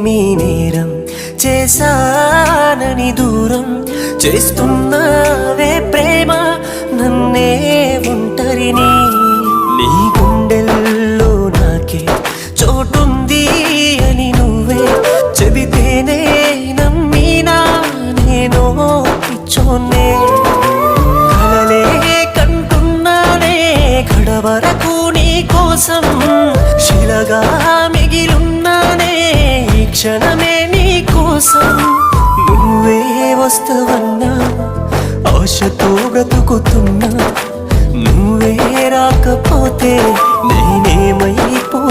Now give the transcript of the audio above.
నేనేమి నేరం చేశానని దూరం చేస్తున్నావే ప్రేమ నన్నే ఒంటరిని నీ గుండెల్లో నాకే చోటుంది అని నువ్వే చెబితేనే నమ్మినా నేను పిచ్చోన్నే కలలే కంటున్నానే కడవరకు నీ కోసం శిలగా మిగిలున్నానే ఈ క్షణమే నీ కోసం నువ్వే వస్తావన్నా ఆశతో బ్రతుకుతున్నా నువ్వే రాకపోతే నేనేమైపో